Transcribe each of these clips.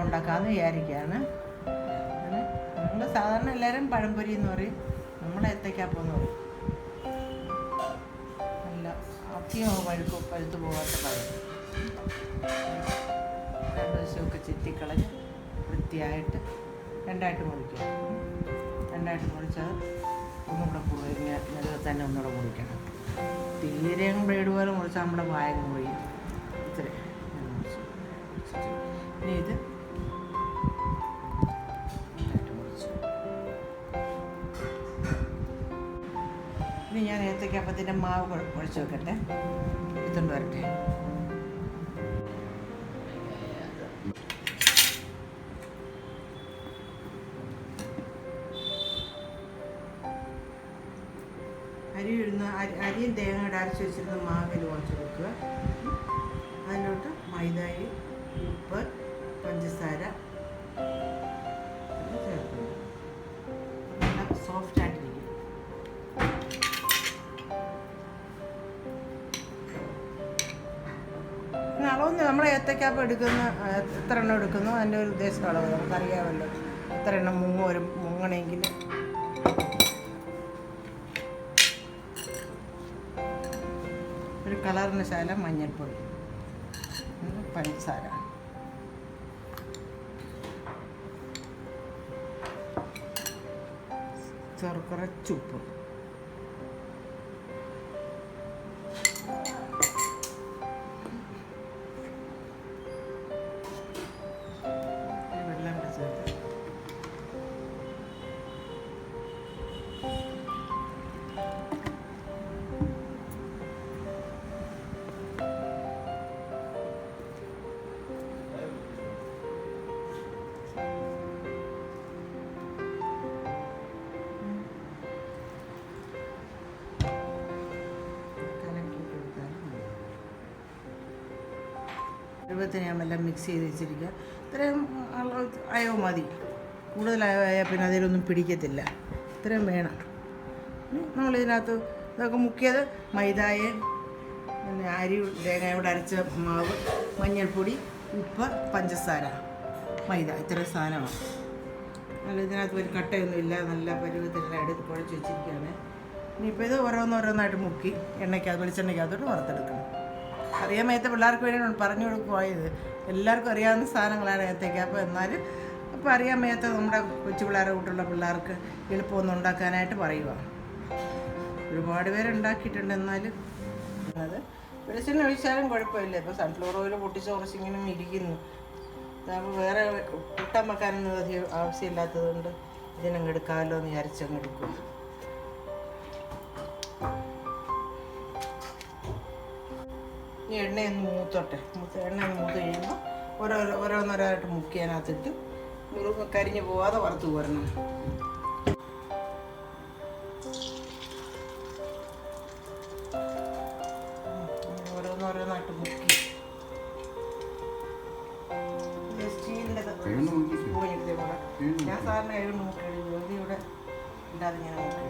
ഏത്തയ്ക്കാപ്പം ഉണ്ടാക്കാമെന്ന് വിചാരിക്കുകയാണ്. അങ്ങനെ നമ്മൾ സാധാരണ എല്ലാവരും പഴംപൊരി എന്ന് പറയും, നമ്മൾ ഏത്തയ്ക്കാപ്പം എന്ന് പറയും. നല്ല അധികം പഴുത്തു പോകാത്ത പഴം 2 ദിവസമൊക്കെ ചെത്തിക്കളഞ്ഞ് വൃത്തിയായിട്ട് രണ്ടായിട്ട് മുറിക്കുക. രണ്ടായിട്ട് മുറിച്ചത് ഒന്നുകൂടെ ഇങ്ങനെ നെടുകെ തന്നെ ഒന്നുകൂടെ മുറിക്കണം. തീരെ ബ്ലേഡ് പോലെ മുറിച്ചാൽ നമ്മുടെ വായ മുറിയും. ഇത്ര ഇനി ഇത് മുറിച്ചു. ഇനി ഞാൻ ഏത്തയ്ക്കപ്പത്തിൻ്റെ മാവ് കുഴച്ച് വെക്കട്ടെ, എടുത്തുകൊണ്ട് വരട്ടെ. അരിയും തേങ്ങയുടെ അരച്ച് വെച്ചിരുന്ന മാവിൽ കുറച്ച് വെക്കുക. അതിലോട്ട് മൈദായി, ഉപ്പ്, പഞ്ചസാര ചേർക്കുക. നല്ല സോഫ്റ്റ് ആയിട്ടിരിക്കും. അളവൊന്നും നമ്മൾ ഏത്തയ്ക്കാപ്പം എടുക്കുന്ന എത്ര എണ്ണം എടുക്കുന്നു അതിൻ്റെ ഒരു ഉദ്ദേശം അളവ് നമുക്കറിയാമല്ലോ. എത്ര എണ്ണം മുങ്ങണമെങ്കിൽ ഒരു കളറിന് ശകലം മഞ്ഞൾപ്പൊടി, പഞ്ചസാര, കുറച്ചുപ്പ്, വെള്ളം കൂടെ ചേർത്ത് രൂപത്തിന് ഞാൻ എല്ലാം മിക്സ് ചെയ്ത് വെച്ചിരിക്കുക. ഇത്രയും അയവ് മതി. കൂടുതലായാൽ പിന്നെ അതിലൊന്നും പിടിക്കത്തില്ല. ഇത്രയും വേണം. നമ്മളിതിനകത്ത് ഇതൊക്കെ മുക്കിയത് മൈദായും പിന്നെ അരി തേങ്ങയോട് അരച്ച മാവ്, മഞ്ഞൾപ്പൊടി, ഉപ്പ്, പഞ്ചസാര, മൈദ, ഇത്രയും സാധനമാണ്. നല്ല ഇതിനകത്ത് ഒരു കട്ടയൊന്നുമില്ല. നല്ല പരുവത്തിലെല്ലാം എടുത്ത് കുഴച്ച് വെച്ചിരിക്കുകയാണ്. ഇനിയിപ്പോൾ ഇത് ഓരോന്നോരോന്നായിട്ട് മുക്കി വെളിച്ചെണ്ണയ്ക്കകത്തോട്ട് വറുത്തെടുക്കണം. അറിയാൻ വയ്യാത്ത പിള്ളേർക്ക് വേണ്ടി പറഞ്ഞു കൊടുക്കുവായത്. എല്ലാവർക്കും അറിയാവുന്ന സാധനങ്ങളാണ് ഏത്തയ്ക്കാപ്പം. എന്നാലും അപ്പോൾ അറിയാൻ വയ്യാത്ത നമ്മുടെ കൊച്ചു പിള്ളേരെ കൂട്ടുള്ള പിള്ളേർക്ക് എളുപ്പമൊന്നും ഉണ്ടാക്കാനായിട്ട് പറയുക. ഒരുപാട് പേരുണ്ടാക്കിയിട്ടുണ്ട്. എന്നാലും അത് വെളിച്ചെണ്ണ ഒഴിച്ചാലും കുഴപ്പമില്ല. ഇപ്പോൾ സൺഫ്ലവർ ഓയിൽ പൊട്ടിച്ച് കുറച്ചിങ്ങനെ ഇരിക്കുന്നു. അപ്പോൾ വേറെ കൂട്ടാൻ വെക്കാനൊന്നും അധികം ആവശ്യമില്ലാത്തത് കൊണ്ട് ഇതിനങ്ങ് എടുക്കാമല്ലോ എന്ന് വിചാരിച്ചങ്ങ് എടുക്കും. ഇനി എണ്ണയൊന്ന് മൂത്തോട്ടെ. എണ്ണയൊന്ന് മൂത്ത് കഴിയുമ്പോൾ ഓരോന്നോരോന്നായിട്ട് മുക്കിയതിനകത്തിട്ട് കരിഞ്ഞ് പോവാതെ വറുത്ത് പോരണം. ഓരോന്നോരോന്നായിട്ട് മുക്കി സ്റ്റീലിൻ്റെ സ്പൂണെടുത്തേ പോലെ ഞാൻ സാറിന് കഴിവ് മുക്കി ഇത് ഇവിടെ ഇല്ലാതെ ഞാൻ മുക്കി.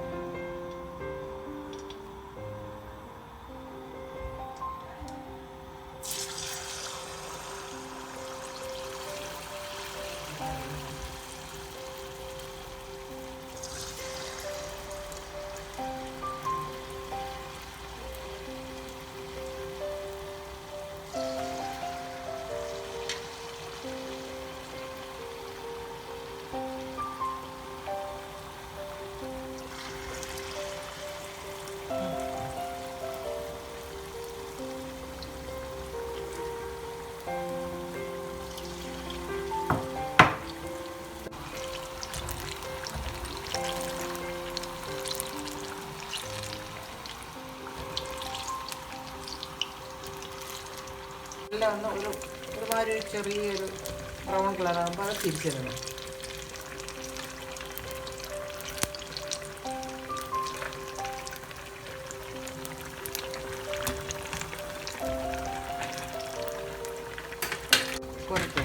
എല്ലാം ഒന്ന് ഒരുമാതിരി ചെറിയൊരു ബ്രൗൺ കളറാകുമ്പോൾ അത് തിരിച്ചിടണം. കുറച്ച്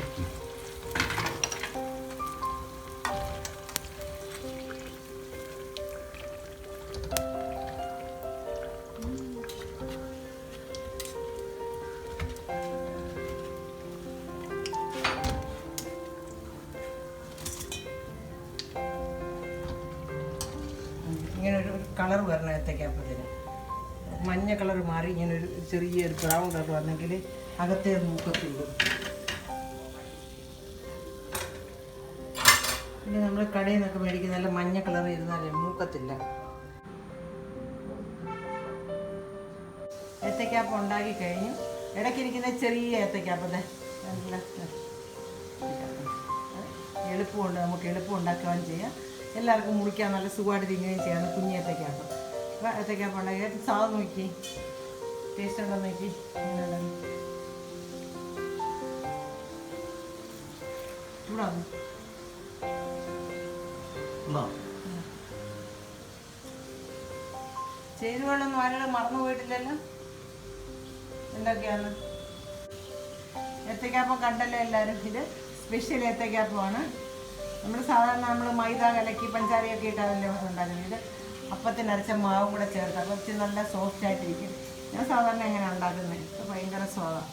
ഇങ്ങനെ ഒരു കളർ വരണം ഏത്തയ്ക്കാപ്പത്തിന്. മഞ്ഞ കളർ മാറി ഇങ്ങനെ ഒരു ചെറിയൊരു ബ്രൗൺ കളർ വന്നെങ്കിൽ അകത്തേ മൂക്കത്തുള്ളൂ. പിന്നെ നമ്മൾ കടയിൽ നിന്നൊക്കെ മേടിക്കുന്ന നല്ല മഞ്ഞ കളർ ഇരുന്നാലേ മൂക്കത്തില്ല. ഏത്തയ്ക്കാപ്പം ഉണ്ടാക്കി കഴിഞ്ഞു. ഇടയ്ക്കിരിക്കുന്ന ചെറിയ ഏത്തയ്ക്കാപ്പത്തെ നല്ല എളുപ്പമുണ്ട്, നമുക്ക് എളുപ്പം ഉണ്ടാക്കുകയും ചെയ്യാം. എല്ലാവർക്കും മുറിക്കാൻ നല്ല സുഖമായിട്ട് തിന്നുകയും ചെയ്യാം. കുഞ്ഞ് ഏത്തയ്ക്കാപ്പം. അപ്പോൾ ഏത്തയ്ക്കാപ്പം ഉണ്ടാക്കി സാധനം നോക്കി ടേസ്റ്റ് ഉണ്ടോ നോക്കി. ചൂടാണ് ചേരുവകളൊന്നും ആരും മറന്നു പോയിട്ടില്ലല്ലോ. എന്തൊക്കെയാണ് ഏത്തയ്ക്കാപ്പം കണ്ടല്ലോ എല്ലാവരും. ഇത് സ്പെഷ്യൽ ഏത്തയ്ക്കാപ്പമാണ്. നമ്മൾ മൈദ കലക്കി പഞ്ചാരയൊക്കെ ഇട്ടാണല്ലോ ഉണ്ടാക്കുന്നത്. ഇത് അപ്പത്തിനരച്ച മാവും കൂടെ ചേർത്ത് അപ്പം നല്ല സോഫ്റ്റ് ആയിട്ടിരിക്കും. ഞാൻ സാധാരണ എങ്ങനെ ഉണ്ടാക്കുന്നത്. ഭയങ്കര സ്വാദാണ്.